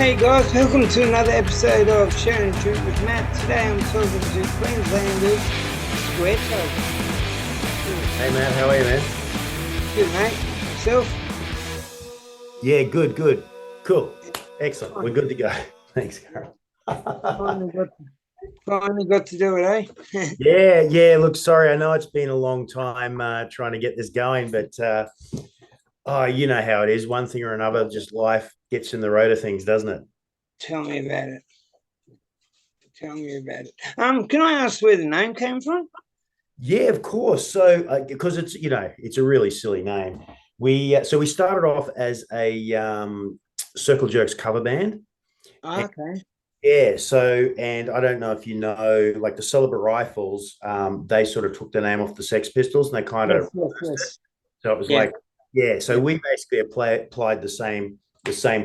Hey guys, welcome to another episode of Sharing Truth with Matt. Today I'm talking to Queenslanders Square Tugs. Hey Matt, how are you, man? Good mate. Yourself? Yeah, good. Cool. Excellent. We're good to go. Thanks, Carol. Finally got, finally got to do it, eh? Yeah. Look, sorry, I know it's been a long time trying to get this going, but oh, you know how it is. One thing or another, just life gets in the road of things, doesn't it? Tell me about it. Tell me about it. Can I ask where the name came from? Yeah, of course. So, because it's a really silly name. We started off as a Circle Jerks cover band. Oh, okay. Yeah, so and I don't know if you know, like the Celebrate Rifles, they sort of took the name off the Sex Pistols and they kind Yes, of yes, yes. so it was Yeah, like, yeah, so yeah. we basically applied the same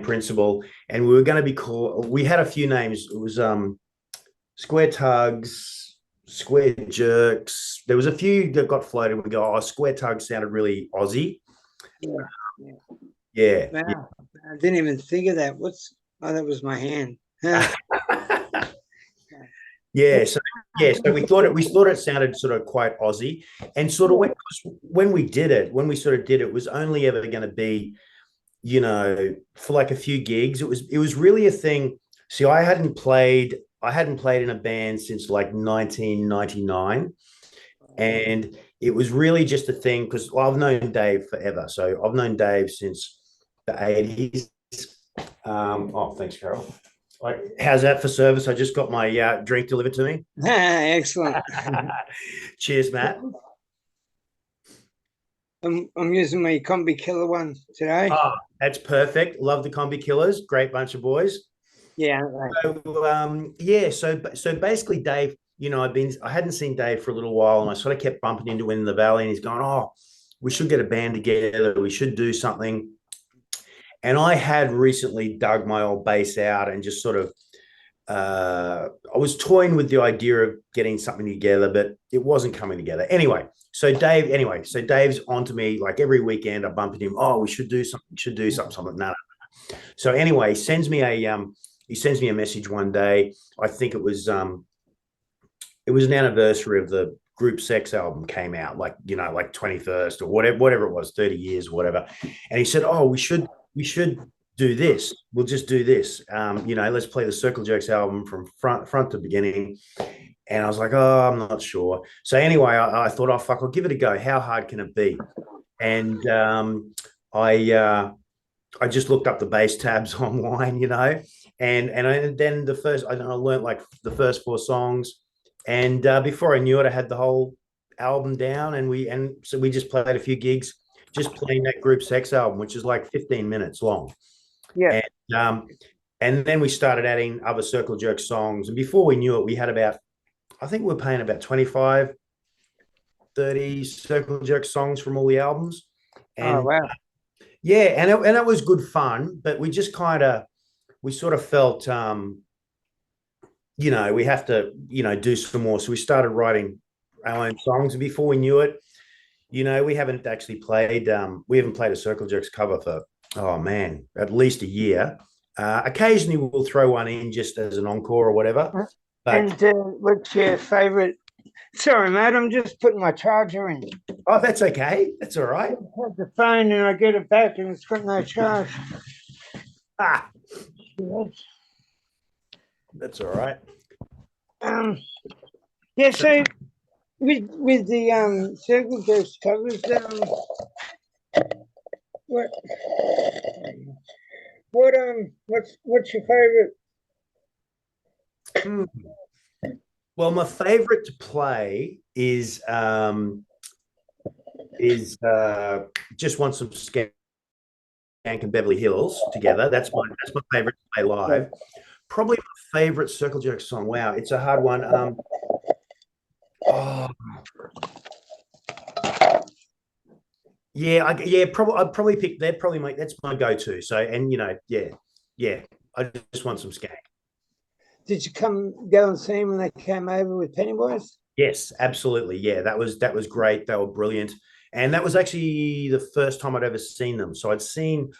principle, and we were going to be called. We had a few names. It was Square Tugs, Square Jerks. There was a few that got floated. We go, oh, Square Tugs sounded really Aussie. Yeah, yeah. Yeah. Wow. I didn't even think of that. That was my hand. Huh. Yeah, so we thought it sounded sort of quite Aussie, and sort of when we sort of did it, was only ever going to be, for like a few gigs. It was really a thing. See, I hadn't played in a band since like 1999, and it was really just a thing because I've known Dave forever. So I've known Dave since the 80s. Oh, thanks, Carol. Like, how's that for service? I just got my drink delivered to me. Excellent. Cheers, Matt. I'm using my Combi Killer one today. Oh, that's perfect. Love the Combi Killers. Great bunch of boys. Yeah, So basically, Dave, I hadn't seen Dave for a little while, and I sort of kept bumping into him in the valley, and he's going, "Oh, we should get a band together. We should do something." And I had recently dug my old bass out and just sort of I was toying with the idea of getting something together, but it wasn't coming together. So Dave's onto me like every weekend. I bump into him. Oh, we should do something. Should do something. Something. No. So anyway, he sends me a message one day. I think it was an anniversary of the Group Sex album came out, like 21st or whatever it was, 30 years or whatever. And he said, "Oh, we should do this. We'll just do this. Let's play the Circle Jerks album from front to beginning." And I was like, "Oh, I'm not sure." So anyway, I thought, "Oh fuck, I'll give it a go. How hard can it be?" And I just looked up the bass tabs online, and then I learned like the first four songs, and before I knew it, I had the whole album down, and so we just played a few gigs, just playing that Group Sex album, which is like 15 minutes long, yeah. and um, and then we started adding other Circle Jerk songs, and before we knew it, we had I think we were playing about 25, 30 Circle Jerk songs from all the albums, Oh and wow. yeah, and it was good fun, but we sort of felt, we have to, do some more. So we started writing our own songs, and before we knew it, we haven't played a Circle Jerks cover for, oh man, at least a year. Occasionally we'll throw one in just as an encore or whatever, And but what's your favorite? Sorry, mate. I'm just putting my charger in. oh, that's okay. That's all I right. have the phone and I get it back and it's got no charge. Ah, Yes. that's all right. Um. Yeah. So with the Circle Jerks covers, what what's your favorite? Hmm. Well, my favorite to play is just want some skank and Beverly Hills together. That's my favorite to play live. Probably my favorite Circle Jerk song. Wow, it's a hard one. Oh yeah, probably I'd probably pick that. That's my go-to. So, and yeah. I just want some skank. Did you go and see them when they came over with Pennywise? Yes, absolutely. Yeah, that was great. They were brilliant, and that was actually the first time I'd ever seen them. So I'd seen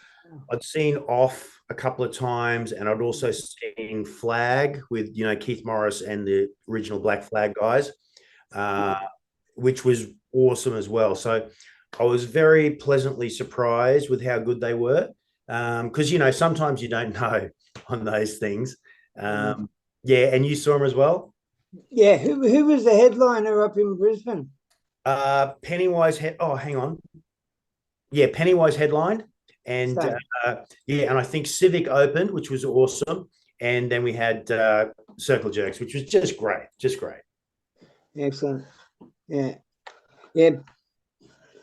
I'd seen Off a couple of times, and I'd also seen Flag with Keith Morris and the original Black Flag guys, uh, which was awesome as well. So I was very pleasantly surprised with how good they were, because sometimes you don't know on those things. Yeah, and you saw them as well. Yeah, who was the headliner up in Brisbane? Pennywise head. Oh, hang on. Yeah, Pennywise headlined, and Same. yeah, and I think Civic opened, which was awesome, and then we had Circle Jerks, which was just great, just great. Excellent. Yeah. Yeah.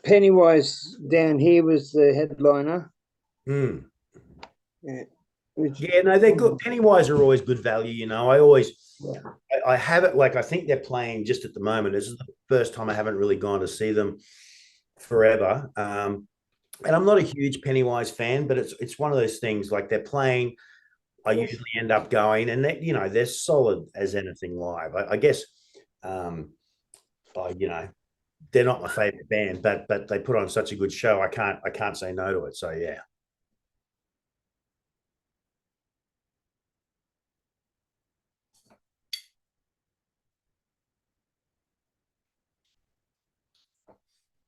Pennywise down here was the headliner. Mm. Yeah. Which, Yeah, no, they're good. Pennywise are always good value. yeah. I have it like I think they're playing just at the moment. This is the first time I haven't really gone to see them forever. And I'm not a huge Pennywise fan, but it's one of those things like they're playing. I usually end up going, and they're solid as anything live. I guess, um, they're not my favorite band, but they put on such a good show. I can't say no to it. So yeah.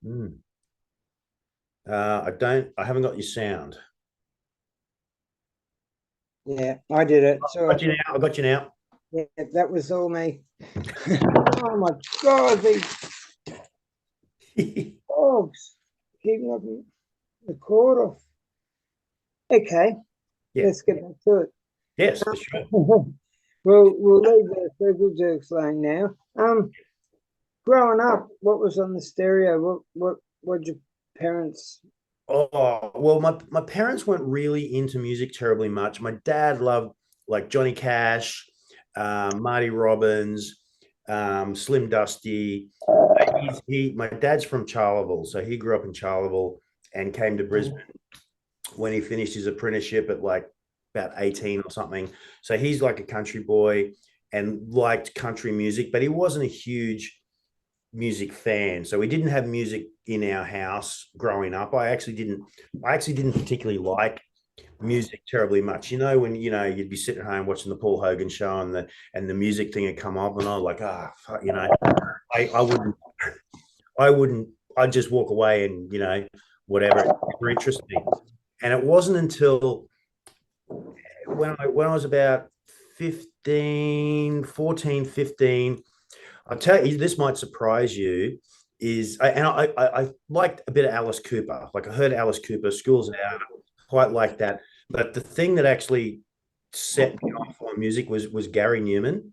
Mm. I haven't got your sound. Yeah, I did it. I So got you now. I got you now. yeah, that was all me. Oh my God, these dogs keeping up the cord off. Okay, Yeah. let's get back to it. Yes, for sure. We'll leave the circle jerks lane now. Growing up, what was on the stereo? What your parents? Oh, well, my parents weren't really into music terribly much. My dad loved like Johnny Cash, Marty Robbins, Slim Dusty. My dad's from Charleville, so he grew up in Charleville and came to Brisbane when he finished his apprenticeship at like about 18 or something. So he's like a country boy and liked country music, but he wasn't a huge music fan. So we didn't have music in our house growing up. I actually didn't particularly like music terribly much. When you'd be sitting at home watching the Paul Hogan show and the music thing had come up and I was like, fuck, I wouldn't I'd just walk away and whatever, it never interested me. And it wasn't until when I was about 15, 14, 15. I'll tell you, this might surprise you, and I liked a bit of Alice Cooper. Like I heard Alice Cooper, Schools Out, quite like that. But the thing that actually set me off on music was Gary Newman.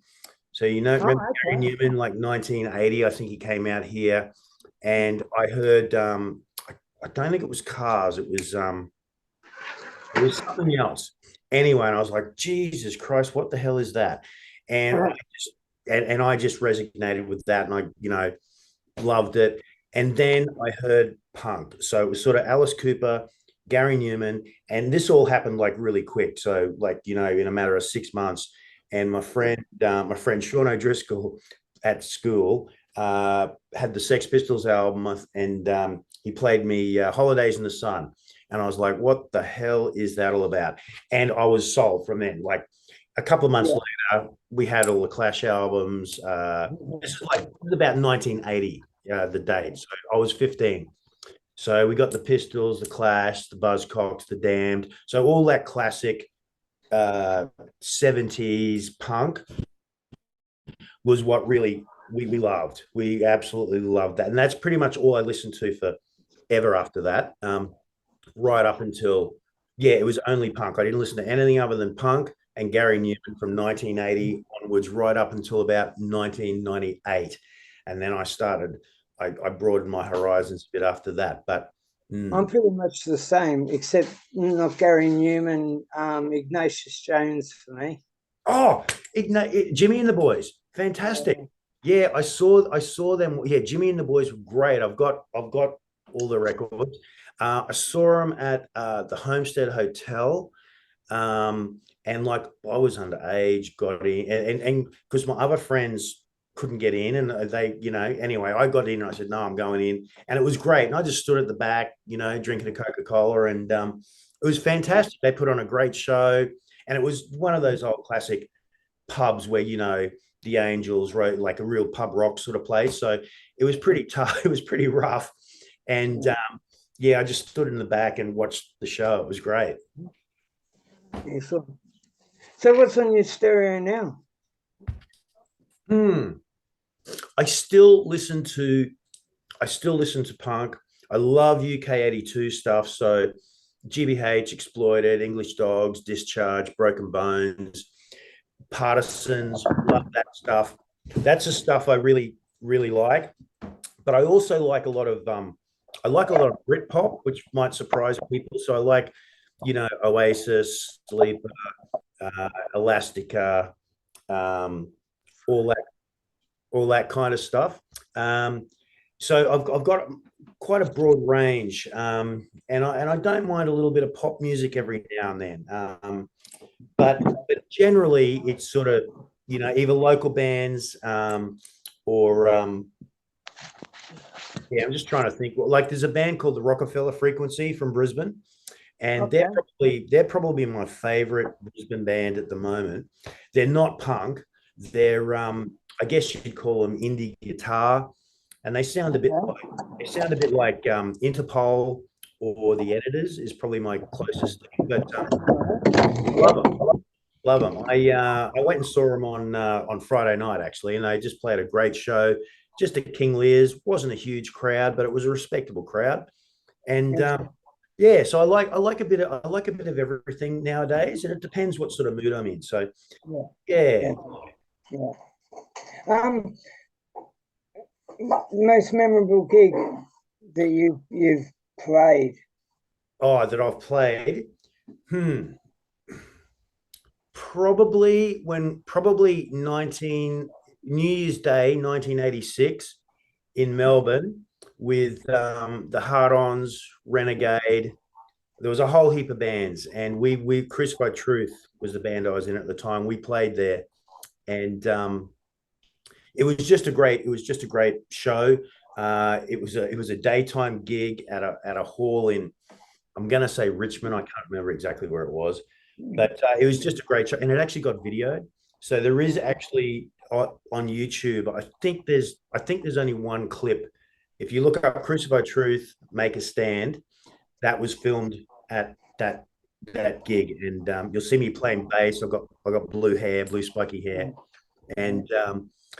So Oh, remember Gary okay. Newman, like 1980, I think he came out here, and I heard. I don't think it was Cars. It was something else. Anyway, and I was like, Jesus Christ, what the hell is that? And I just and I just resonated with that, and I loved it. And then I heard punk, so it was sort of Alice Cooper, Gary Newman, and this all happened like really quick. So like in a matter of 6 months. And my friend Sean O'Driscoll at school had the Sex Pistols album, and he played me "Holidays in the Sun," and I was like, "What the hell is that all about?" And I was sold from then. Like a couple of months Yeah. later, we had all the Clash albums. This is about 1980, the date. So I was 15. So we got the Pistols, the Clash, the Buzzcocks, the Damned. So all that classic 70s punk was what really we loved. We absolutely loved that. And that's pretty much all I listened to for ever after that. Right up until, yeah, it was only punk. I didn't listen to anything other than punk and Gary Newman from 1980 onwards, right up until about 1998. And then I broadened my horizons a bit after that. But I'm pretty much the same, except not Gary Newman, Ignatius Jones for me. oh, Jimmy and the Boys, fantastic. Yeah, I saw them. Yeah, Jimmy and the Boys were great. I've got all the records. I saw them at the Homestead Hotel. And like I was underage, got in, and because my other friends couldn't get in, and anyway, I got in and I said, no, I'm going in, and it was great. And I just stood at the back, drinking a Coca-Cola, and It was fantastic. They put on a great show, and it was one of those old classic pubs where the Angels wrote like a real pub rock sort of place. So it was pretty tough. It was pretty rough, and yeah, I just stood in the back and watched the show. It was great. Yeah, so what's on your stereo now? I still listen to punk. I love UK 82 stuff. So GBH, Exploited, English Dogs, Discharge, Broken Bones, Partisans, love that stuff. That's the stuff I really, really like. But I also like a lot of Britpop, which might surprise people. So I like, Oasis, Sleeper, Elastica, all that kind of stuff. So I've got quite a broad range, and I don't mind a little bit of pop music every now and then. But generally, it's sort of either local bands, or yeah, I'm just trying to think. Like, there's a band called the Rockefeller Frequency from Brisbane, and they're probably my favorite Brisbane band at the moment. They're not punk. They're I guess you'd call them indie guitar, and they sound a bit like Interpol or the Editors is probably my closest thing. But love them, love them. I went and saw them on Friday night actually, and they just played a great show. Just at King Lear's, wasn't a huge crowd, but it was a respectable crowd. And yeah, so I like a bit of everything nowadays, and it depends what sort of mood I'm in. So yeah. Most memorable gig that you've played? Oh, that I've played. Probably New Year's Day 1986 in Melbourne with the Hard-Ons, Renegade. There was a whole heap of bands, and we Crucified Truth was the band I was in at the time. We played there, and it was just a great show. It was a daytime gig at a hall in, I'm going to say Richmond. I can't remember exactly where it was, but it was just a great show, and it actually got videoed. So there is actually on YouTube. I think there's only one clip. If you look up Crucified Truth, Make a Stand, that was filmed at that gig, and you'll see me playing bass. I got blue hair, blue spiky hair, and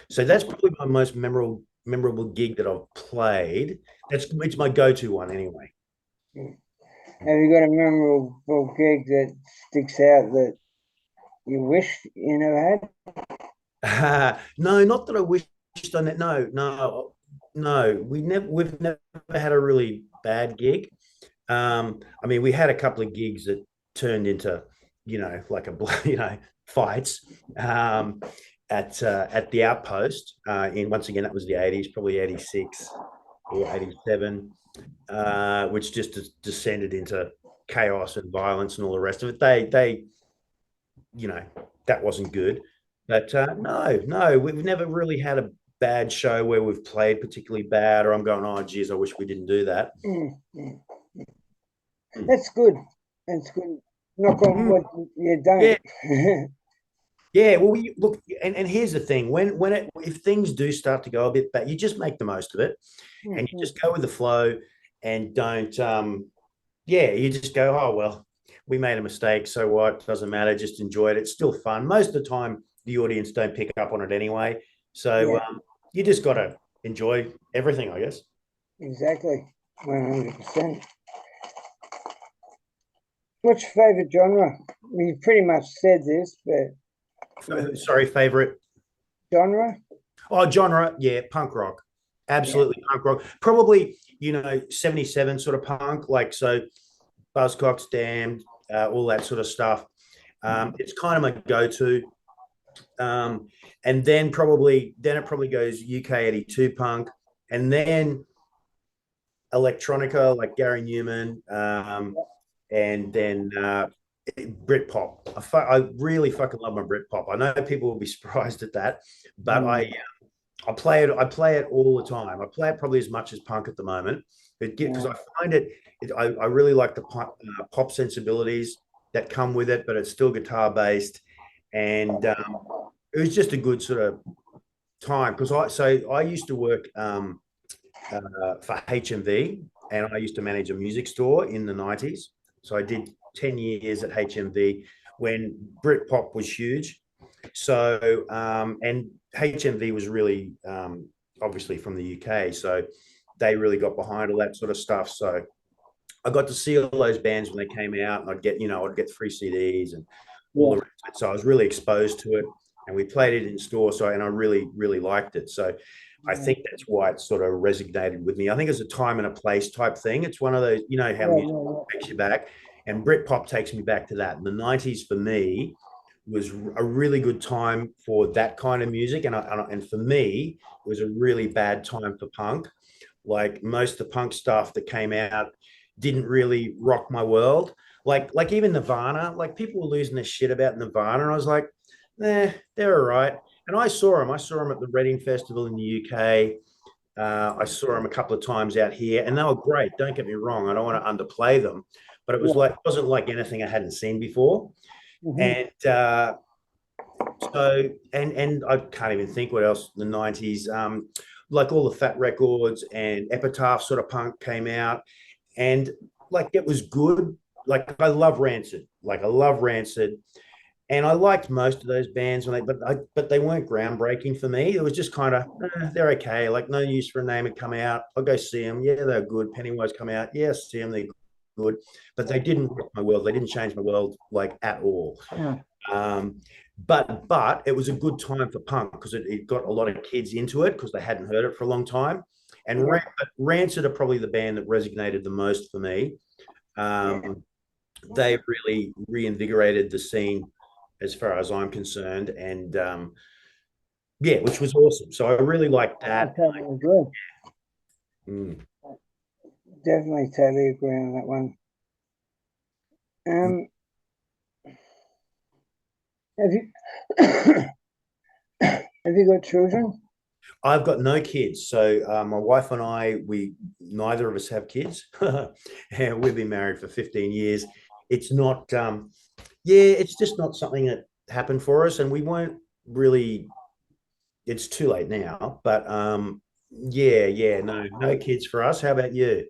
so that's probably my most memorable gig that I've played. It's my go-to one anyway. Have you got a memorable gig that sticks out that you wish you never had? No, not that I wished on it. No. We've never had a really bad gig. I mean, we had a couple of gigs that turned into, like fights. At the Outpost, once again, that was the 80s, probably 86 or 87, which just descended into chaos and violence and all the rest of it. They that wasn't good. But no, we've never really had a bad show where we've played particularly bad, or I'm going, oh geez, I wish we didn't do that. That's good. That's good. Knock on wood, you don't. Yeah. Yeah, well, look, and here's the thing: if things do start to go a bit bad, you just make the most of it, and you just go with the flow, and don't, you just go, oh well, we made a mistake, so what? Doesn't matter, just enjoy it. It's still fun. Most of the time, the audience don't pick up on it anyway, so you just got to enjoy everything, I guess. Exactly, 100%. What's your favorite genre? You pretty much said this, but. Sorry, favorite genre? Oh, genre, yeah, punk rock. Absolutely punk rock. Probably, 77 sort of punk, like so Buzzcocks, Damned, all that sort of stuff. It's kind of my go-to. And then it probably goes UK 82 punk, and then electronica like Gary Newman, and then Britpop. I really fucking love my Britpop. I know people will be surprised at that, but I play it all the time. I play it probably as much as punk at the moment Because I find I really like the pop sensibilities that come with it, but it's still guitar based, and it was just a good sort of time because I used to work for HMV, and I used to manage a music store in the 90s. So I did 10 years at HMV when Britpop was huge. So and HMV was really obviously from the UK, so they really got behind all that sort of stuff. So I got to see all those bands when they came out, and I'd get free CDs and all the rest of it. So I was really exposed to it, and we played it in store. So and I really, really liked it. So I think that's why it sort of resonated with me. I think it's a time and a place type thing. It's one of those, how music takes you back, and Britpop takes me back to that. And the 90s for me was a really good time for that kind of music, and for me, it was a really bad time for punk. Like most of the punk stuff that came out didn't really rock my world. Like even Nirvana, like people were losing their shit about Nirvana, and I was like, they're all right. And I saw them. I saw them at the Reading Festival in the UK. I saw them a couple of times out here, and they were great. Don't get me wrong. I don't want to underplay them, but it wasn't like anything I hadn't seen before. And so and I can't even think what else in the 90s. Like all the Fat Records and Epitaph sort of punk came out, and like it was good. Like I love Rancid. Like I love Rancid. And I liked most of those bands but they weren't groundbreaking for me. It was just kind of they're okay. Like No Use for a Name had come out. I'll go see them. Yeah, they're good. Pennywise come out. Yeah, see them. They're good. But they didn't rock my world. They didn't change my world like at all. But it was a good time for punk because it got a lot of kids into it because they hadn't heard it for a long time. And Rancid are probably the band that resonated the most for me. They really reinvigorated the scene as far as I'm concerned, and which was awesome. So I really liked that. I totally agree. Definitely totally agree on that one. Have you got children? I've got no kids. So my wife and I, neither of us have kids. And we've been married for 15 years. It's not, it's just not something that happened for us, and we won't really. It's too late now, but no kids for us. How about you?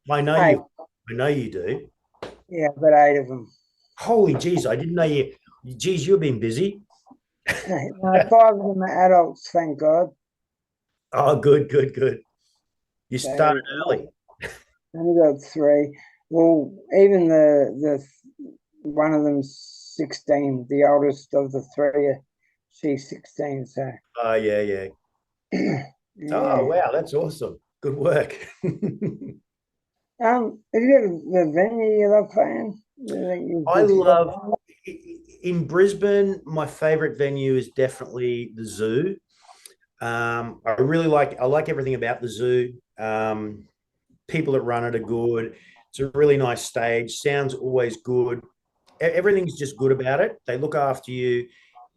I know you do. Yeah, I've got 8 of them. Holy jeez, I didn't know you. Geez, you've been busy. No, 5 of them are adults, thank God. Oh, good. You started early. Only got 3. Well, even the one of them's 16. The oldest of the 3, she's 16. So. Oh yeah. Oh wow, that's awesome. Good work. Have you got the venue you love playing? I love in Brisbane. My favorite venue is definitely the Zoo. I like everything about the Zoo. People that run it are good. It's a really nice stage. Sounds always good. Everything's just good about it. They look after you,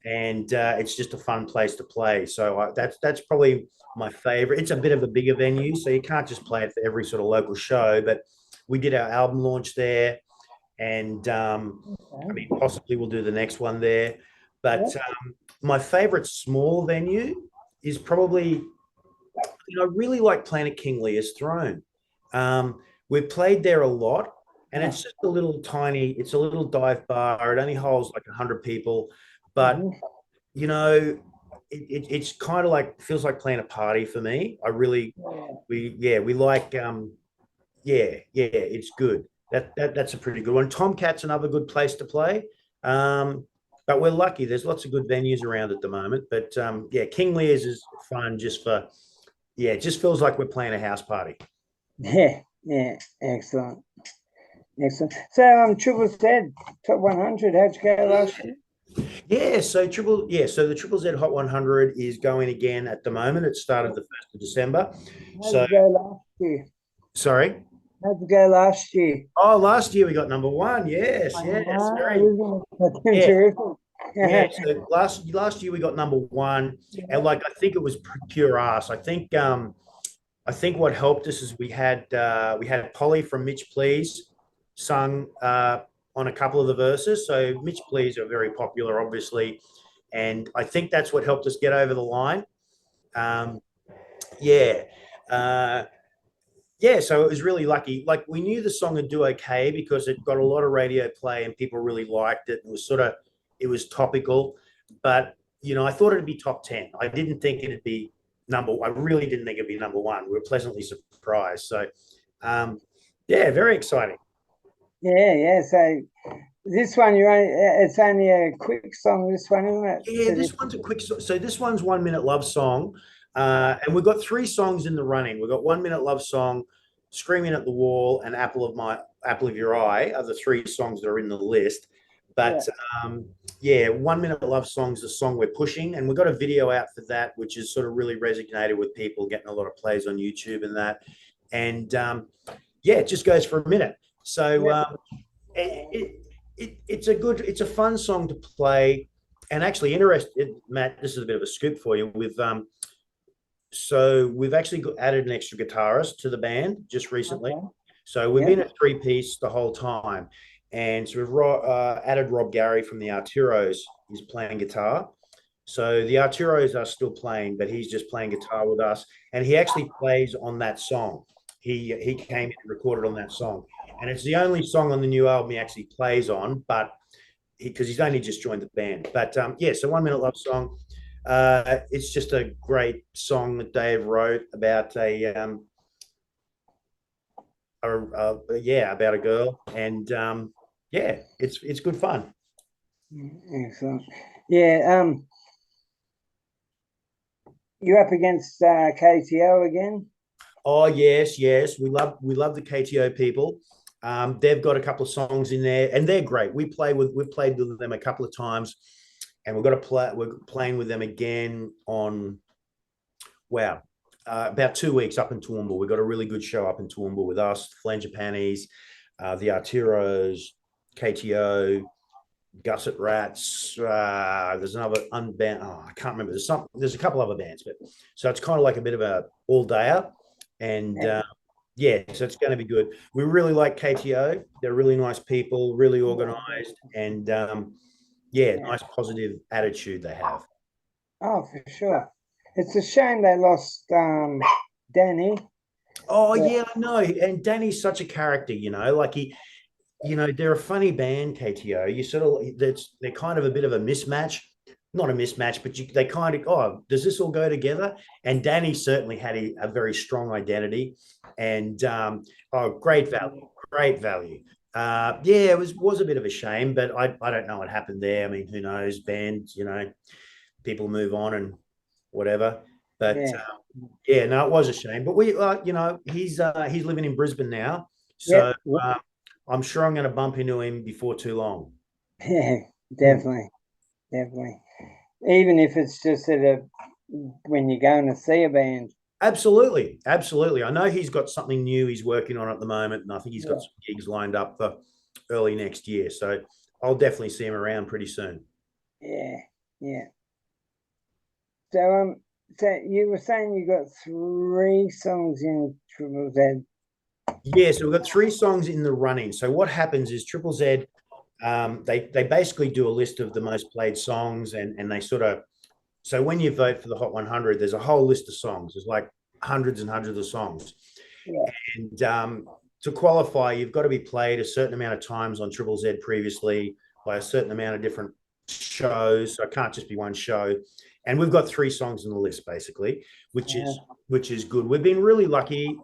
and it's just a fun place to play. So that's probably my favorite. It's a bit of a bigger venue, so you can't just play it for every sort of local show. But we did our album launch there, and possibly we'll do the next one there. But my favorite small venue is probably, I really like playing at King Lear's Throne. We've played there a lot, and it's just a little tiny. It's a little dive bar. It only holds like 100 people, but it's kind of like feels like playing a party for me. We like it's good. That's a pretty good one. Tomcat's another good place to play. But we're lucky. There's lots of good venues around at the moment. But King Lear's is fun just for it just feels like we're playing a house party. Yeah, excellent. So Triple Z Top 100, how'd you go last year? So the Triple Z Hot 100 is going again at the moment. It started the 1st of December. How'd you go last year? Sorry? How'd you go last year? Oh, last year we got number 1. Yes. So last year we got number 1, and I think it was pure ass. I think I think what helped us is we had Polly from Mitch Please sung on a couple of the verses. So Mitch Please are very popular, obviously, and I think that's what helped us get over the line. Um, yeah. Uh, yeah, so it was really lucky. Like we knew the song would do okay because it got a lot of radio play and people really liked it. It was it was topical, but I thought it'd be top 10. I didn't think it'd be I really didn't think it'd be number one. We were pleasantly surprised. So, um, yeah, very exciting. Yeah, yeah. So this one, it's only a quick song, this one, isn't it? Yeah, this one's a quick. So this one's 1 minute love song, and we've got three songs in the running. We've got 1 minute love song, screaming at the wall, and apple of your eye are the three songs that are in the list. But um, yeah, 1 minute love song's the song we're pushing, and we've got a video out for that, which has sort of really resonated with people, getting a lot of plays on YouTube and that. And yeah, it just goes for a minute. So it, it's a fun song to play, and actually interested, Matt. This is a bit of a scoop for you. We've actually added an extra guitarist to the band just recently. Okay. So we've been a three-piece the whole time, and so we've added Rob Gary from the Arturos. He's playing guitar. So the Arturos are still playing, but he's just playing guitar with us, and he actually plays on that song. He came in and recorded on that song, and it's the only song on the new album he actually plays on, but because he's only just joined the band. But yeah, so 1 minute love song. It's just a great song that Dave wrote about about a girl, and yeah, it's good fun. Excellent. Yeah. You're up against KTO again. Oh yes, yes, we love the KTO people. They've got a couple of songs in there, and they're great. We've played with them a couple of times, and we're playing with them again on wow, about 2 weeks up in Toowoomba. We've got a really good show up in Toowoomba with us, Flangipanis, the Arturos, KTO, Gusset Rats. There's another unband. Oh, I can't remember. There's a couple other bands, but so it's kind of like a bit of a all dayer, and yeah, so it's going to be good. We really like KTO. They're really nice people, really organized, and yeah, nice positive attitude they have. Oh, for sure. It's a shame they lost Danny. Oh yeah, I know. And Danny's such a character, like they're a funny band, KTO. They're kind of a bit of a mismatch. Not a mismatch, but they kind of, oh, does this all go together? And Danny certainly had a very strong identity, and oh, great value, great value. Yeah, it was a bit of a shame, but I don't know what happened there. I mean, who knows? Bands, people move on and whatever. But Yeah. yeah, no, it was a shame. But he's living in Brisbane now, Yeah. so I'm sure I'm going to bump into him before too long. Yeah. Definitely. Definitely. Even if it's just when you're going to see a band. Absolutely, absolutely. I know he's got something new he's working on at the moment, and I think he's got Yeah. some gigs lined up for early next year. So I'll definitely see him around pretty soon. Yeah. Yeah. So so you were saying you got three songs in Triple Z. Yeah, so we've got three songs in the running. So what happens is Triple Z, they basically do a list of the most played songs, and they sort of, so when you vote for the Hot 100, there's a whole list of songs. There's like hundreds and hundreds of songs. Yeah. And to qualify, you've got to be played a certain amount of times on Triple Z previously by a certain amount of different shows. So it can't just be one show. And we've got three songs on the list basically, which is good. We've been really lucky.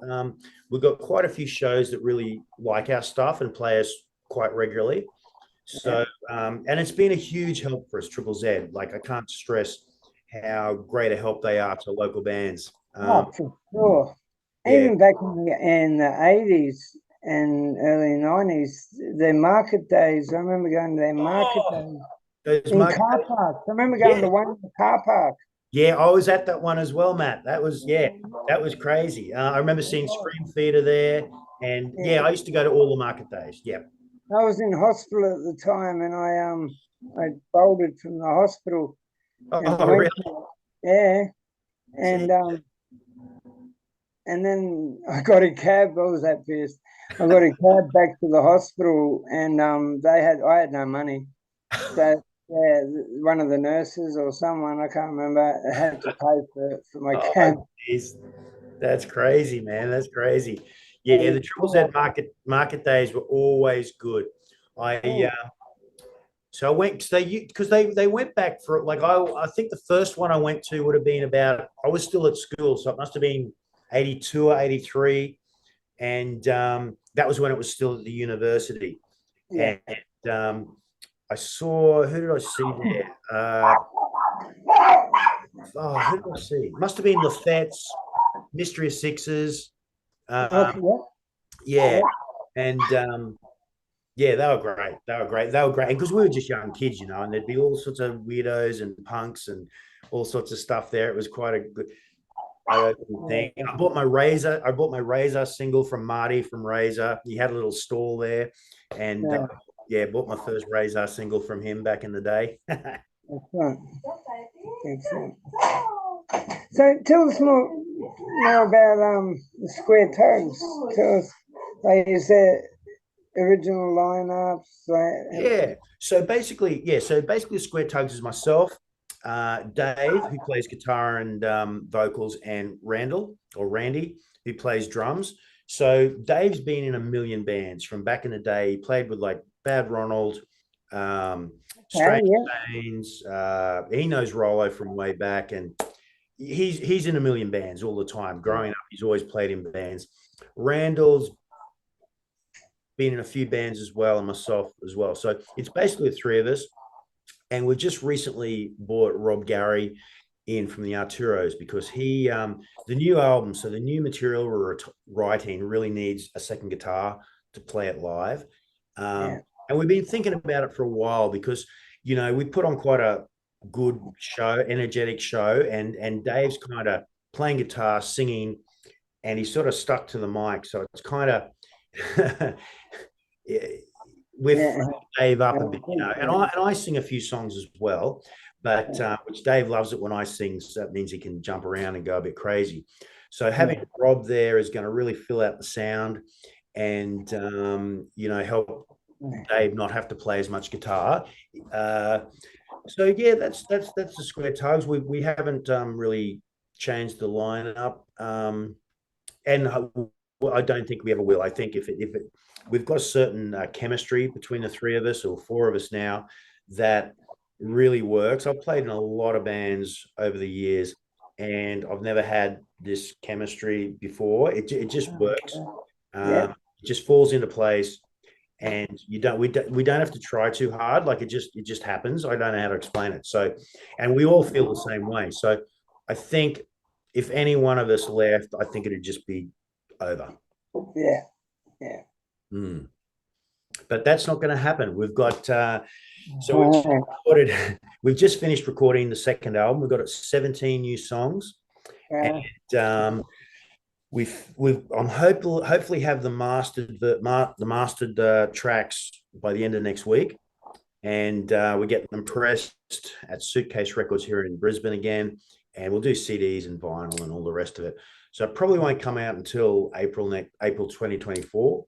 We've got quite a few shows that really like our stuff and play us quite regularly. So and it's been a huge help for us, Triple Z. Like I can't stress how great a help they are to local bands. Oh, for sure. Yeah. Even back in the 80s and early 90s, their market days, I remember going to their market days Those in market, car parks. I remember going yeah, to one in the car park. yeah, I was at that one as well, Matt. That was crazy. I remember seeing Scream Theater there, and Yeah. yeah, I used to go to all the market days. Yeah. I was in hospital at the time, and I bolted from the hospital and Oh, went. really? Yeah, and Gee. and then I got a cab. I was that pissed. I got a cab back to the hospital, and I had no money, so yeah, one of the nurses or someone, I can't remember, had to pay for my cab. Oh, geez. That's crazy, man. That's crazy. Yeah, And, the Triple Z market days were always good. I oh, so I went because they went back for like I think the first one I went to would have been about I was still at school, so it must have been 82 or 83. And that was when it was still at the university. yeah. And I saw who did I see there? Who did I see? Must have been Lafette's Mystery of Sixes. Okay, yeah, Yeah, yeah, and yeah, they were great. They were great. They were great because we were just young kids, and there'd be all sorts of weirdos and punks and all sorts of stuff there. It was quite a good thing. yeah, I bought my Razor. I bought my Razor single from Marty from Razor. He had a little stall there, and yeah. yeah, bought my first Razor single from him back in the day. Excellent. Excellent. So tell us more about the Square Tugs. Tell us, like, is there original lineups? Yeah. So basically, Square Tugs is myself, Dave, who plays guitar and vocals, and Randall or Randy, who plays drums. So Dave's been in a million bands from back in the day. He played with like Bad Ronald, um, Okay, Strange yeah, Danes. He knows Rollo from way back, and he's in a million bands all the time. Growing up, he's always played in bands. Randall's been in a few bands as well, and myself as well. So it's basically the three of us. And we've just recently bought Rob Gary in from the Arturos because the new album, so the new material we're writing really needs a second guitar to play it live. yeah, And we've been thinking about it for a while because, we put on quite a good show, energetic show, and Dave's kind of playing guitar, singing, and he's sort of stuck to the mic. So it's kind of we've yeah. Dave up a bit, and Yeah. I sing a few songs as well, but which Dave loves it when I sing. So that means he can jump around and go a bit crazy. So having Rob there is going to really fill out the sound and help Dave not have to play as much guitar. Uh, so yeah, that's the Square Tugs. We haven't really changed the lineup. And I don't think we ever will. I think if it we've got a certain chemistry between the three of us or four of us now that really works. I've played in a lot of bands over the years, and I've never had this chemistry before. It just works. Yeah, It just falls into place, and we don't have to try too hard. Like it just happens. I don't know how to explain it. So, and we all feel the same way. So, I think if any one of us left, I think it'd just be over. yeah, yeah. Mm. But that's not going to happen. We've got so we've just Oh, recorded, we've just finished recording the second album. We've got 17 new songs, yeah, and we've I'm hopefully have the mastered tracks by the end of next week, and we're getting them pressed at Suitcase Records here in Brisbane again, and we'll do CDs and vinyl and all the rest of it. So it probably won't come out until April 2024,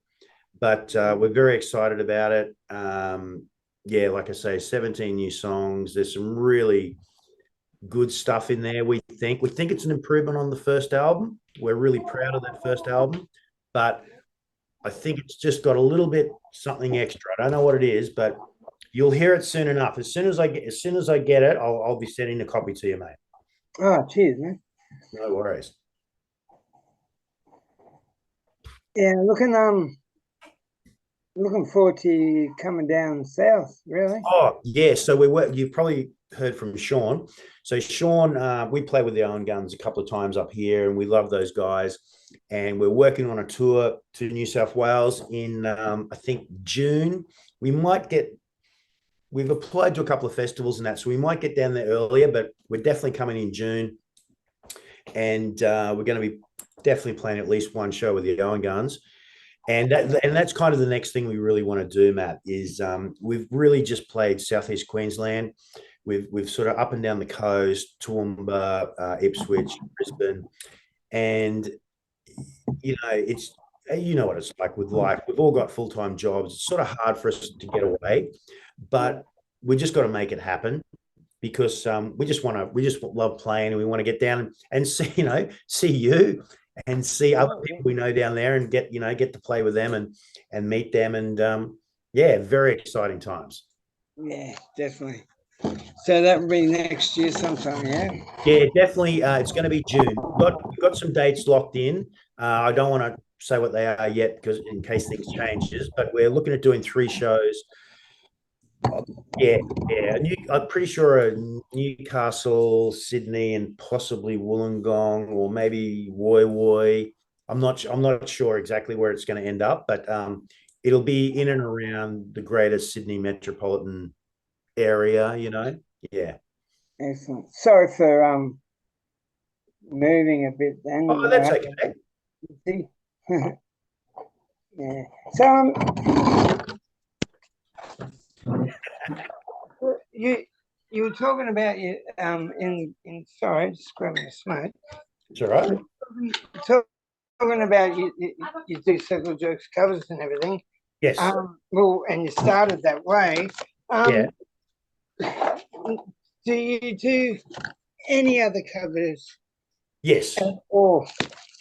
but we're very excited about it. Yeah, like I say, 17 new songs. There's some really good stuff in there. We think it's an improvement on the first album. We're really proud of that first album, but I think it's just got a little bit something extra. I don't know what it is, but you'll hear it soon enough. As soon as I get it, I'll be sending a copy to you, mate. oh, cheers, man. No worries. Yeah, looking forward to you coming down south, really. Oh, yeah. So you've probably heard from Sean. So Sean, we play with the Owen Guns a couple of times up here, and we love those guys. And we're working on a tour to New South Wales in I think June. We might get. We've applied to a couple of festivals and that, so we might get down there earlier, but we're definitely coming in June, and we're going to be definitely playing at least one show with the Owen Guns. And that's kind of the next thing we really want to do, Matt, is we've really just played Southeast Queensland. We've sort of up and down the coast, Toowoomba, Ipswich, Brisbane, and it's you know what it's like with life. We've all got full-time jobs. It's sort of hard for us to get away, but we just got to make it happen because we just love playing and we want to get down and see see you and see other people we know down there and get to play with them and meet them and yeah, very exciting times. Yeah, definitely. So that will be next year sometime, yeah? Yeah, definitely. It's going to be June. We've got some dates locked in. I don't want to say what they are yet because in case things changes, but we're looking at doing 3 shows. Yeah, yeah. I'm pretty sure Newcastle, Sydney, and possibly Wollongong, or maybe Woy Woy. I'm not sure exactly where it's going to end up, but it'll be in and around the greater Sydney metropolitan area. Yeah. Excellent. Sorry for moving a bit then. Oh, that's okay. Yeah. So you were talking about you in sorry, just grabbing a smoke. It's all right. Talking about you do circle jerks covers and everything. Yes. Well, and you started that way. Yeah. Do you do any other covers? Yes. Or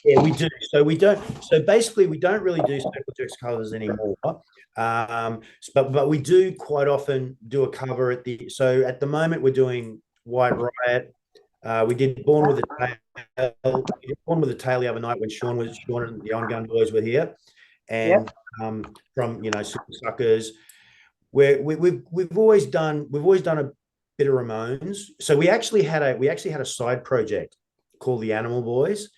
Yeah, we do. So we don't. So basically, we don't really do circle jerks covers anymore. But we do quite often do a cover at the. So at the moment, we're doing White Riot. We did Born with a Tail. We did Born with a Tail the other night when Sean and the On Gun Boys were here, and from Super Suckers. We've always done a bit of Ramones. So we actually had a side project called the Animal Boys,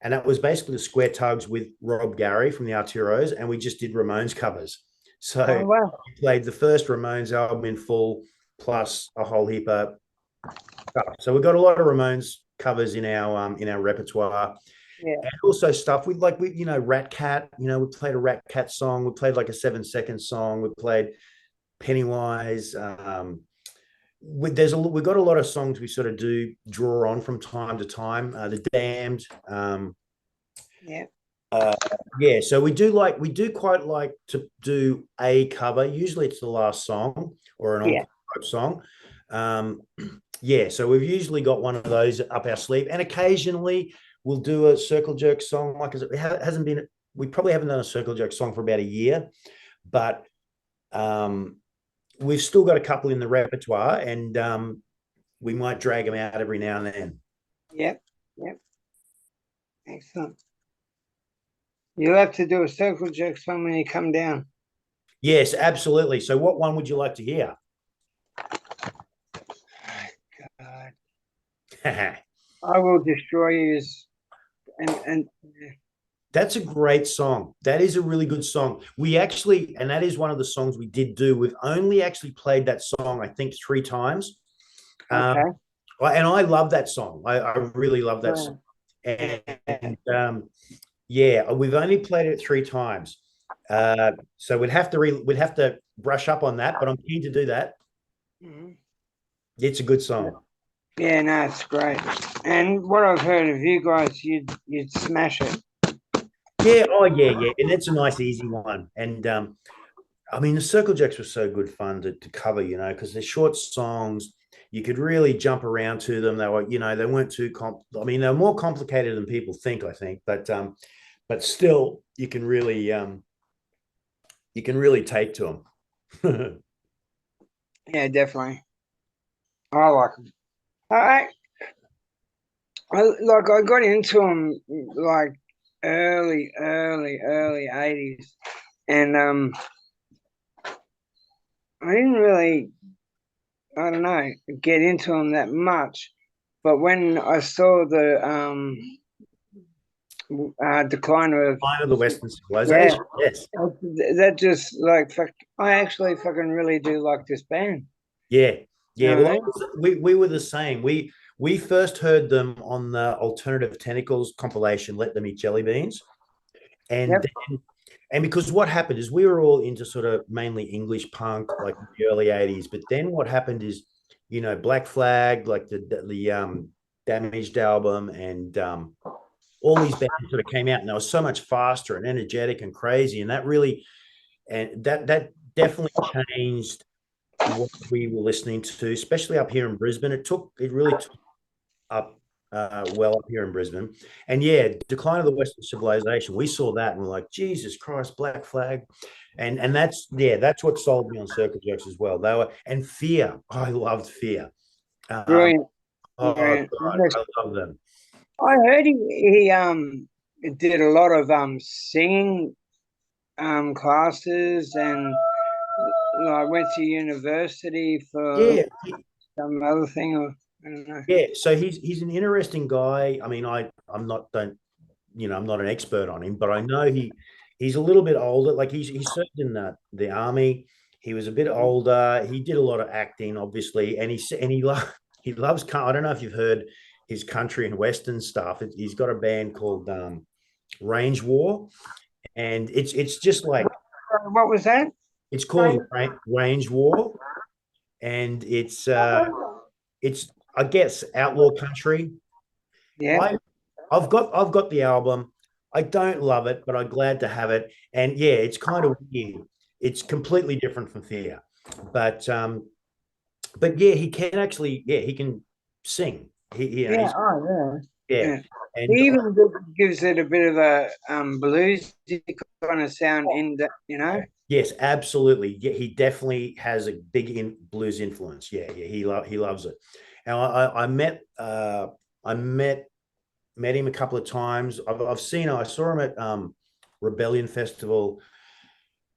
and that was basically the Square Tugs with Rob Gary from the Arturos, and we just did Ramones covers. So we played the first Ramones album in full, plus a whole heap of stuff. So we've got a lot of Ramones covers in our repertoire. Yeah. And also stuff Rat Cat, we played a Rat Cat song, we played like a 7 second song, we played Pennywise. We've got a lot of songs we sort of do draw on from time to time. The Damned. Yeah. So we do quite like to do a cover. Usually it's the last song or an encore song. Yeah. So we've usually got one of those up our sleeve, and occasionally we'll do a circle jerk song. Like it hasn't been. We probably haven't done a circle jerk song for about a year, but we've still got a couple in the repertoire, and we might drag them out every now and then. Yep. Excellent. You'll have to do a circle jerk song when you come down. Yes, absolutely. So what one would you like to hear? God. I Will Destroy You. And that's a great song. That is a really good song. And that is one of the songs we did do. We've only actually played that song, I think, 3 times. Okay. And I love that song. I really love that song. And yeah, we've only played it 3 times. So we'd have to brush up on that, but I'm keen to do that. Mm-hmm. It's a good song. Yeah, no, it's great. And what I've heard of you guys, you'd smash it. Yeah, yeah. And it's a nice, easy one. And I mean, the circle jerks were so good fun to cover, because they're short songs. You could really jump around to them. They were, they weren't too they're more complicated than people think, I think. But still, you can really take to them. Yeah, definitely. I like them. I got into them like early 80s, and I didn't really, I don't know, get into them that much. But when I saw the decline of the Western civilization, yes, that just I actually fucking really do like this band. Yeah. Well, we were the same. We first heard them on the Alternative Tentacles compilation, Let Them Eat Jelly Beans. And because what happened is we were all into sort of mainly English punk, like in the early 80s. But then what happened is, Black Flag, like the Damaged album, and all these bands sort of came out, and they were so much faster and energetic and crazy, and that definitely changed what we were listening to, especially up here in Brisbane. It really took up well up here in Brisbane. And yeah, decline of the Western civilization. We saw that and we're like, Jesus Christ, Black Flag. And that's what sold me on Circle Jerks as well. They were, and Fear. I loved Fear. Um, Brilliant, oh brilliant. God, I love them. I heard he did a lot of singing classes, and I went to university for Yeah, some other thing, or I don't know. yeah. So he's an interesting guy. I mean, I'm not don't I'm not an expert on him, but I know he's a little bit older. Like he served in the army. He was a bit older. He did a lot of acting, obviously, and he loves. I don't know if you've heard his country and western stuff. He's got a band called Range War, and it's just like What was that? it's called Range War, and it's I guess outlaw country. Yeah, I I've got the album. I don't love it, but I'm glad to have it. And yeah, it's kind of weird. It's completely different from Fear, but yeah, he can sing. yeah, oh yeah, Yeah, yeah. and He even gives it a bit of a blues kind of sound in that, you know. yes, absolutely. Yeah, he definitely has a big blues influence. Yeah, yeah, he loves it. And I met him a couple of times. I've seen him. I saw him at Rebellion Festival.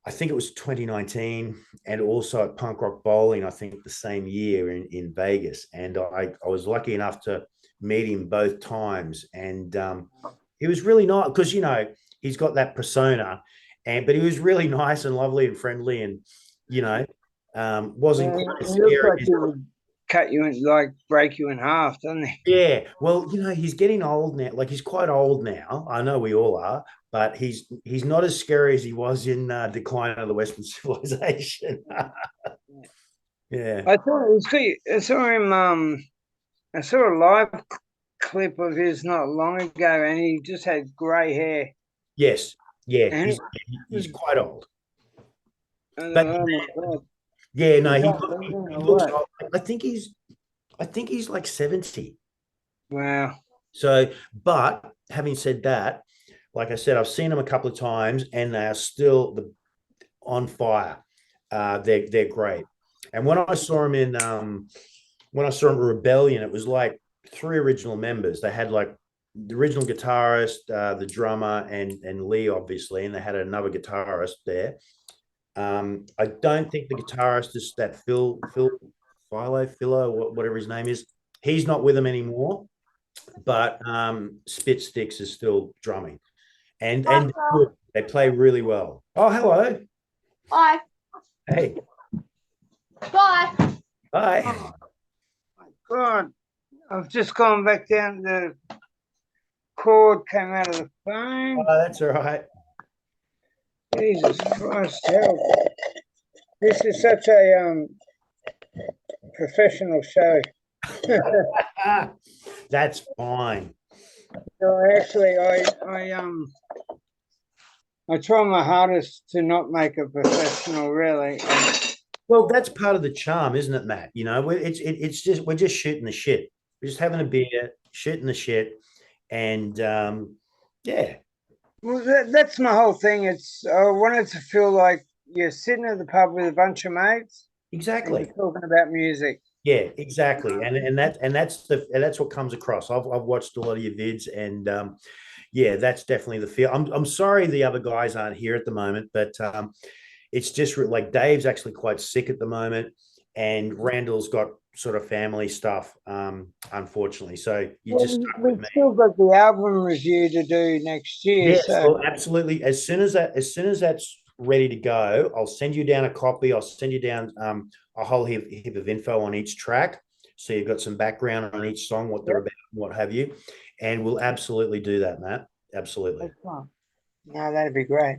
I think it was 2019, and also at Punk Rock Bowling, I think the same year in Vegas. And I was lucky enough to meet him both times. And he was really nice because, he's got that persona, but he was really nice and lovely and friendly, and, wasn't quite as He looks scary. like he would cut you in, like break you in half, doesn't he? Yeah, well, he's getting old now. Like he's quite old now. I know we all are, but he's not as scary as he was in Decline of the Western Civilization. Yeah. I saw him. I saw a live clip of his not long ago, and he just had grey hair. Yes. Yeah. And He's quite old, but oh my god, yeah, no, is that leaving he or looks what? old. I think he's like 70. Wow. So, but having said that, like I said, I've seen them a couple of times, and they are still on fire. They're great. And when I saw him at Rebellion, it was like three original members. They had like the original guitarist, the drummer, and Lee, obviously, and they had another guitarist there. I don't think the guitarist is that Philo, whatever his name is. He's not with them anymore, but Spit Sticks is still drumming, and they play really well. Oh, hello. Bye. Hey. Bye. Bye. Oh my god, I've just gone back down. The cord came out of the phone. Oh, that's all right. Jesus Christ, help! This is such a professional show. That's fine. So actually, I try my hardest to not make a professional, really. Well, that's part of the charm, isn't it, Matt? It's just we're just shooting the shit. We're just having a beer, shooting the shit, and yeah, Well, that's my whole thing. I wanted to feel like you're sitting at the pub with a bunch of mates and exactly. you're talking about music. Yeah, exactly. And that's what comes across. I've watched a lot of your vids, and yeah, that's definitely the feel. I'm sorry the other guys aren't here at the moment, but it's just like Dave's actually quite sick at the moment, and Randall's got sort of family stuff, unfortunately. So you Well, just stuck with we've me. still got the album review to do next year, Yes, so well, absolutely. As soon as that's ready to go, I'll send you down a copy. I'll send you down a whole heap of info on each track, so you've got some background on each song, what they're about, what have you, and we'll absolutely do that, Matt. Absolutely. that's fine. No, that'd be great.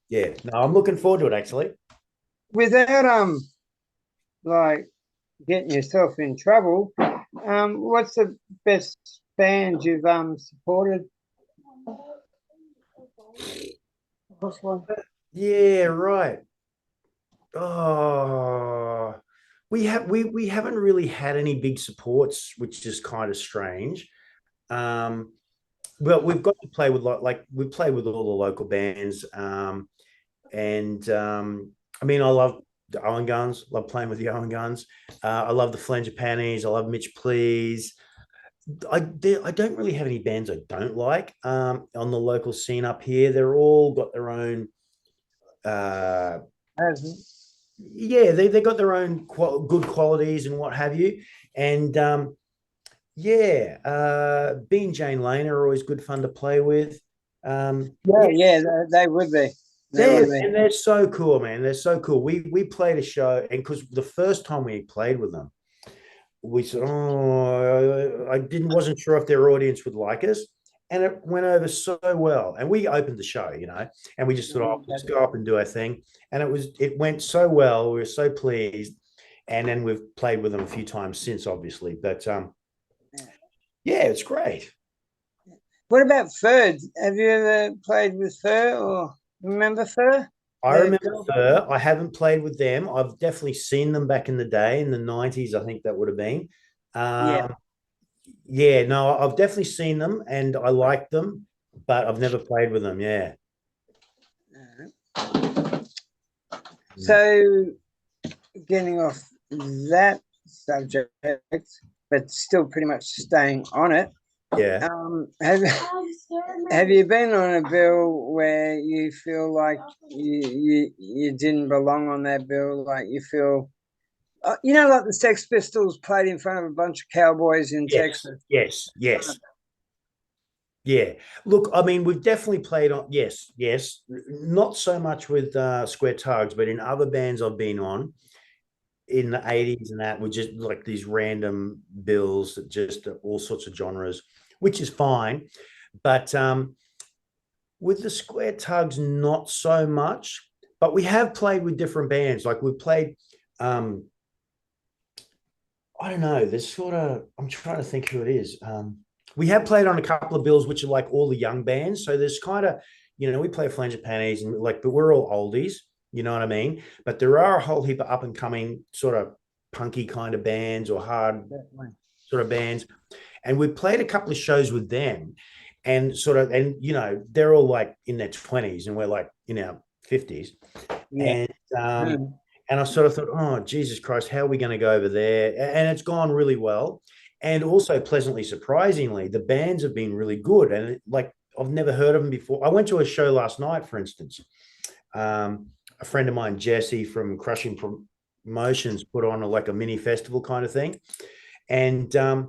Yeah. No, I'm looking forward to it actually. Without like getting yourself in trouble, what's the best band you've supported? This one. Yeah, right. Oh, we haven't really had any big supports, which is kind of strange. Um, well, we've got to play with like we play with all the local bands. And I mean, I love the Owen Guns, love playing with the Owen Guns. I love the Flangipanis. I love Mitch Please. I don't really have any bands I don't like on the local scene up here. They're all got their own. Uh, yeah, they got their own good qualities and what have you. And yeah, B and Jane Lane are always good fun to play with. Yeah, they would be. And they're so cool, man. They're so cool. We played a show, and because the first time we played with them, we said, "Oh, I didn't wasn't sure if their audience would like us," and it went over so well. And we opened the show, and we just thought, "Oh, let's go up and do our thing," and it went so well. We were so pleased, and then we've played with them a few times since, obviously. But yeah, it's great. What about Fur? Have you ever played with Fur or remember Fur? I remember Fur. I haven't played with them. I've definitely seen them back in the day, in the 90s, I think that would have been. Yeah. Yeah, no, I've definitely seen them and I like them, but I've never played with them. Yeah. So, getting off that subject, but still pretty much staying on it. Yeah. Have you been on a bill where you feel like you didn't belong on that bill? Like you feel, like the Sex Pistols played in front of a bunch of cowboys in Texas. Yes. Yeah. Look, I mean, we've definitely played on. Yes. Not so much with Square Tugs, but in other bands I've been on in the 80s and that were just like these random bills that just all sorts of genres, which is fine. But with the Square Tugs, not so much. But we have played with different bands. Like we played, I don't know. There's sort of, I'm trying to think who it is. We have played on a couple of bills, which are like all the young bands. So there's kind of, we play Flangipanis and like, but we're all oldies. You know what I mean? But there are a whole heap of up and coming sort of punky kind of bands or hard sort of bands. And we played a couple of shows with them and they're all like in their 20s and we're like in our 50s. Yeah. And I sort of thought, oh, Jesus Christ, how are we going to go over there? And it's gone really well. And also pleasantly surprisingly, the bands have been really good. And I've never heard of them before. I went to a show last night, for instance. A friend of mine, Jesse from Crushing Promotions, put on a mini festival kind of thing. And I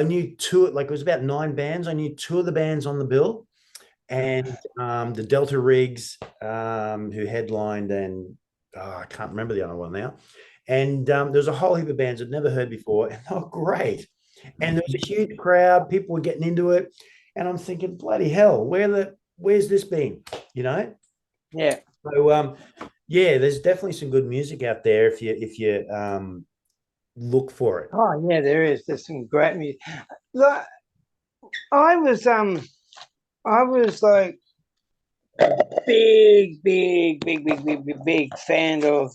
knew two, it was about 9 bands. I knew 2 of the bands on the bill. And the Delta Rigs, who headlined, and I can't remember the other one now. And there's a whole heap of bands I'd never heard before, and they were great. And there was a huge crowd. People were getting into it, and I'm thinking, bloody hell, where's this been? Yeah. So yeah, there's definitely some good music out there if you look for it. Oh yeah, there is. There's some great music. Look, I was like big fan of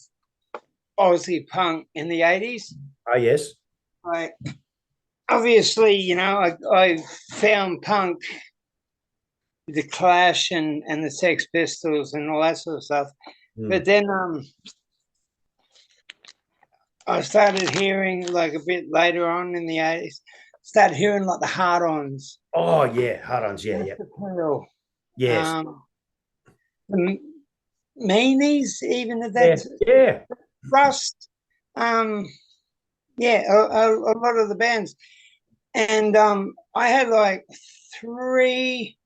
Aussie punk in the 80s. Oh yes. Like obviously, I found punk, the Clash and the Sex Pistols and all that sort of stuff. But then I started hearing like a bit later on in the 80s, started hearing like the Hard-Ons. Oh yeah, Hard-Ons, yeah. Yes. The Meanies, even at that. Yeah. Rust. Yeah, a lot of the bands. And I had like 3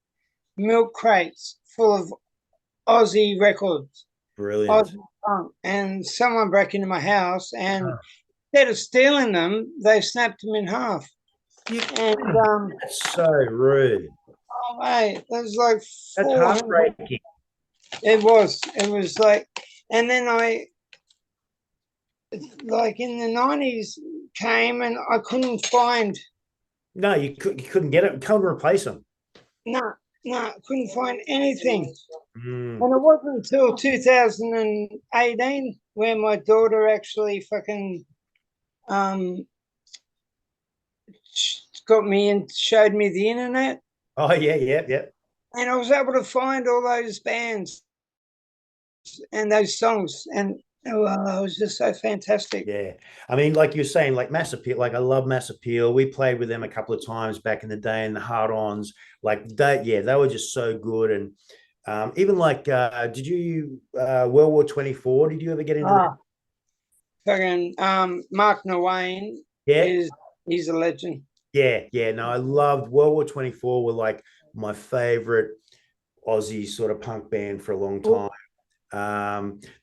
milk crates full of Aussie records. Brilliant. Aussie punk. And someone broke into my house and instead of stealing them, they snapped them in half. And that's so rude. Oh mate, that was like that's heartbreaking. It was like, and then I like in the 90s came and I couldn't find. No, you couldn't get it. Couldn't replace them. No, No, couldn't find anything. Mm. And it wasn't until 2018 where my daughter actually fucking got me and showed me the internet, Oh yeah, yeah, yeah. and I was able to find all those bands and those songs, and it was just so fantastic. Yeah. I mean, like you're saying, like Mass Appeal, like I love Mass Appeal. We played with them a couple of times back in the day in the hard-ons. Like that, yeah, they were just so good. And even like did you World War 24? Did you ever get into that? Ah, fucking Mark Nwain Yeah. is he's a legend. Yeah, yeah. No, I loved World War 24 were like my favorite Aussie sort of punk band for a long time.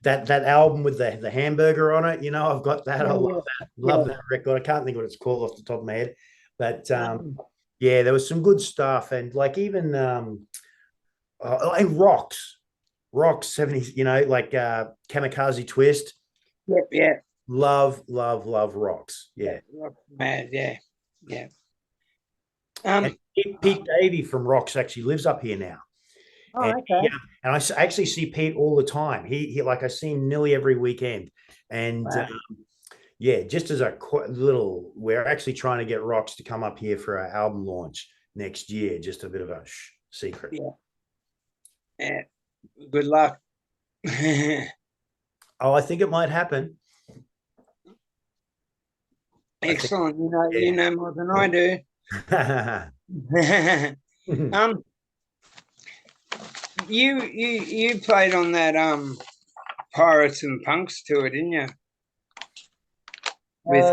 That album with the hamburger on it, I've got that. I love that. Love that record. I can't think what it's called off the top of my head, but yeah, there was some good stuff, and like even and rocks 70s, like Kamikaze Twist. Yep, yeah. Love rocks. Yeah. Mad, yeah. Yeah. And Pete Davey from Rocks actually lives up here now. Oh, And, okay. yeah, and I actually see Pete all the time. He like I see him nearly every weekend. And Wow. yeah, just as a little, we're actually trying to get Rocks to come up here for our album launch next year. Just a bit of a secret. Yeah. Yeah. Good luck. Oh, I think it might happen. Excellent. You know more than I do. You played on that Pirates and Punks tour, didn't you? With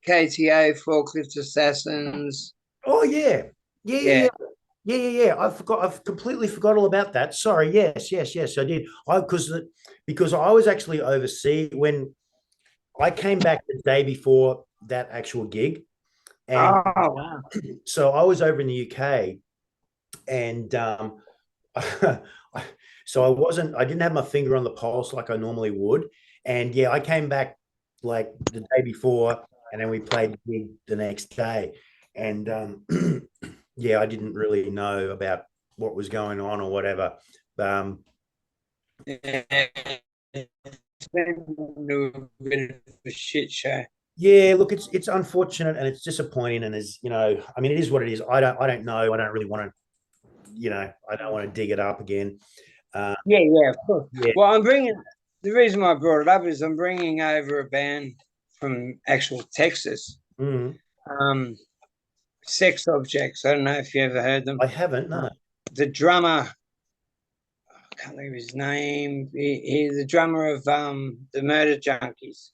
KTA, Forklift Assassins. Oh yeah. Yeah. I've completely forgot all about that. Sorry. Yes, I did. Because I was actually overseas when I came back the day before that actual gig. And wow. So I was over in the UK, and so I didn't have my finger on the pulse like I normally would. And yeah, I came back like the day before, and then we played the gig the next day. And yeah, I didn't really know about what was going on or whatever. It's been a bit of a shit show. Yeah, look, it's unfortunate and it's disappointing, and I mean, it is what it is. I don't know. I don't really want to, I don't want to dig it up again. Yeah, of course. Yeah. Well, the reason why I brought it up is I'm bringing over a band from actual Texas. Mm. Sex Objects. I don't know if you ever heard them. I haven't, no. The drummer, I can't think of his name. He's the drummer of the Murder Junkies.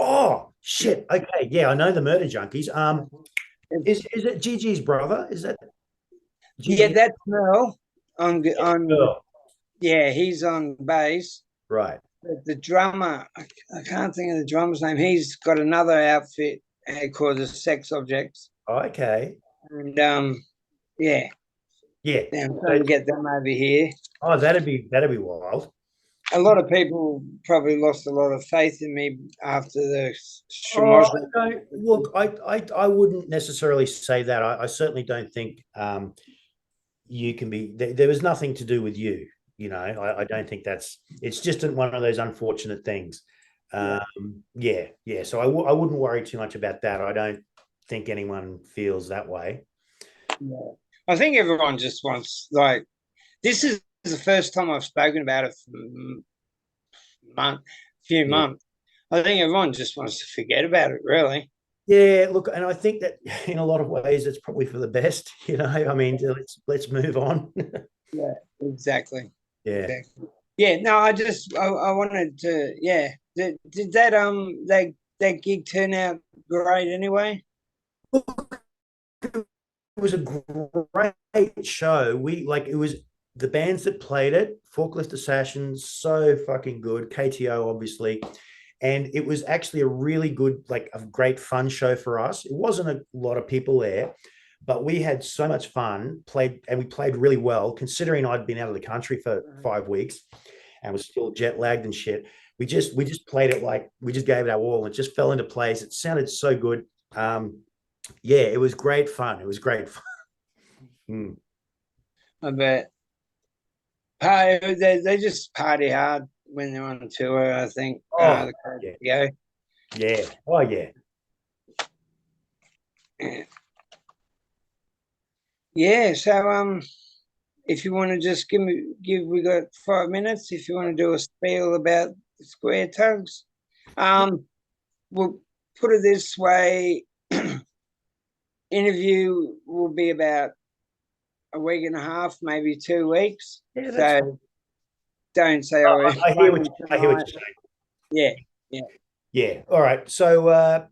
Oh shit! Okay, yeah, I know the Murder Junkies. Is it Gigi's brother? Is that? Gigi? Yeah, that's Merle. Merle. Yeah, he's on bass. Right. But the drummer, I can't think of the drummer's name. He's got another outfit called the Sex Objects. Okay. And yeah. Yeah. I'm trying to get them over here. Oh, that'd be wild. A lot of people probably lost a lot of faith in me after the look, I wouldn't necessarily say that. I certainly don't think you can be. There was nothing to do with you. I don't think it's just one of those unfortunate things. Yeah. So I wouldn't worry too much about that. I don't think anyone feels that way. Yeah. I think everyone just wants, like, this is the first time I've spoken about it for a few months. I think everyone just wants to forget about it, really. Yeah, look, and I think that in a lot of ways it's probably for the best. I mean, let's move on. Yeah, exactly. Yeah. Exactly. Yeah. No, I wanted to. Yeah. Did that gig turn out great anyway? Look, it was a great show. It was the bands that played it, Forklift Assassins, so fucking good. KTO, obviously. And it was actually a really good, like a great fun show for us. It wasn't a lot of people there, but we had so much fun, we played really well, considering I'd been out of the country for 5 weeks and was still jet lagged and shit. We just played it like we just gave it our all and it just fell into place. It sounded so good. Yeah, it was great fun. It was great fun. I bet. They just party hard when they're on tour, I think. Oh, The yeah. Go. Yeah. Oh, yeah. Yeah. Yeah, so if you want to just we got 5 minutes. If you want to do a spiel about the square tugs, we'll put it this way: interview will be about a week and a half, maybe 2 weeks. Yeah, so don't say oh, I hear what you're saying. Yeah, yeah. Yeah. All right. So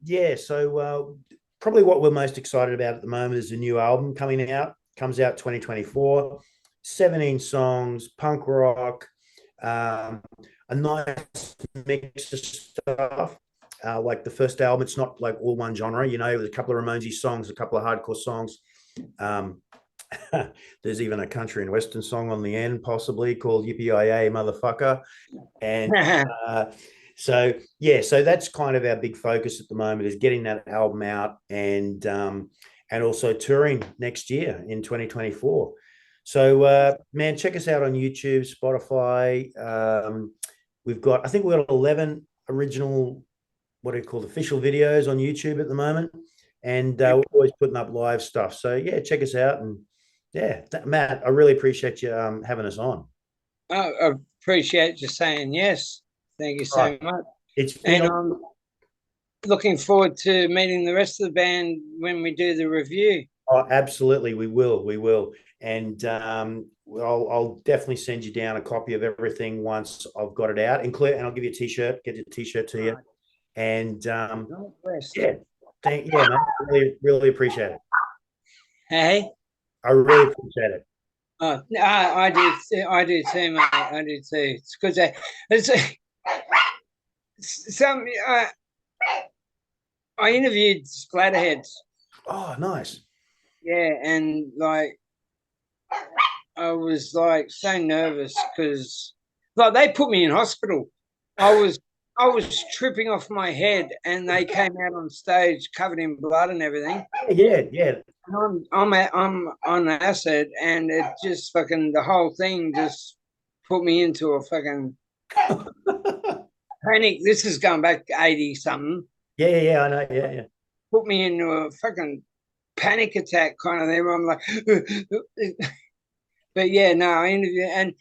probably what we're most excited about at the moment is the new album coming out. Comes out 2024. 17 songs, punk rock, a nice mix of stuff. Like the first album, it's not like all one genre. You know, there's a couple of Ramonesy songs, a couple of hardcore songs. There's even a country and western song on the end, possibly called Yippee-Yi-Yay, Motherfucker. And so that's kind of our big focus at the moment, is getting that album out and also touring next year in 2024. So man, check us out on YouTube, Spotify. I think we've got 11 original, what do you call, official videos on YouTube at the moment, and we're always putting up live stuff. So yeah, check us out. And yeah, Matt, I really appreciate you having us on. I appreciate you saying yes. Thank you so much. It's been and I'm looking forward to meeting the rest of the band when we do the review. Oh, absolutely, we will. And I'll definitely send you down a copy of everything once I've got it out. And I'll give you a T-shirt, get a T-shirt to you. And yeah, man, really appreciate it. Hey, I really appreciate it. Oh, I do too, mate. I do too. It's because I interviewed Splatterheads. Oh, nice. Yeah, and like I was like so nervous because like they put me in hospital. I was tripping off my head, and they came out on stage covered in blood and everything. Yeah. I'm on acid, and it just fucking the whole thing just put me into a fucking panic. This is going back to 80 something. Yeah, I know. Yeah. Put me into a fucking panic attack kind of thing where I'm like, but yeah, no, I interviewed, and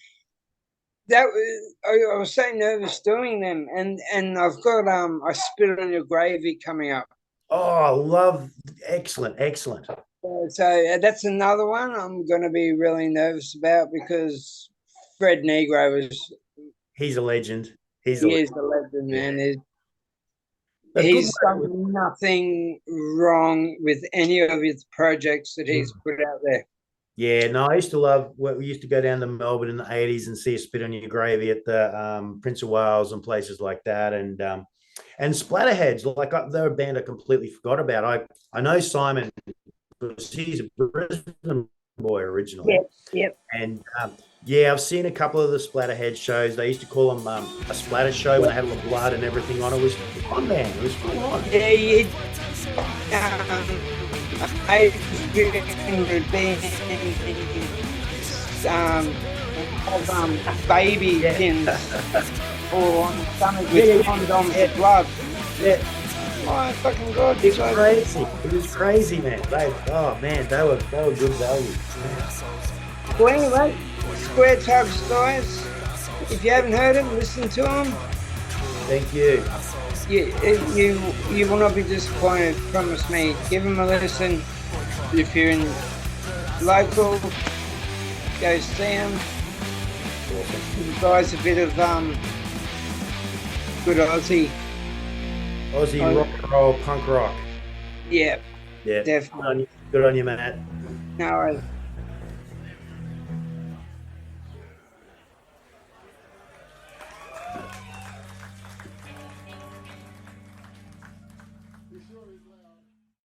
that I was so nervous doing them, and I've got I Spit on Your Gravy coming up. Oh, love, excellent. So that's another one I'm going to be really nervous about because Fred Negro he's a legend. He is a legend, man. He's done nothing wrong with any of his projects that he's put out there. Yeah, no, I used to love. We used to go down to Melbourne in the 80s and see a Spit on Your Gravy at the Prince of Wales and places like that. And Splatterheads, like they're a band I completely forgot about. I know Simon because he's a Brisbane boy originally. Yep. And yeah, I've seen a couple of the Splatterhead shows. They used to call them a splatter show when they had all the blood and everything on it. It was fun, man. It was fun. Yeah, I baby pins or stomach with condoms of blood. Yeah. Oh, fucking God. It was crazy. It was crazy, man. They were good value. Well, anyway, Square Tugs, guys. If you haven't heard them, listen to them. Thank you. You will not be disappointed, promise me. Give them a listen. If you're in local, go see them. Give you guys a bit of good Aussie rock and roll, punk rock. Yeah, Yeah, definitely. Good on you, Matt. No worries.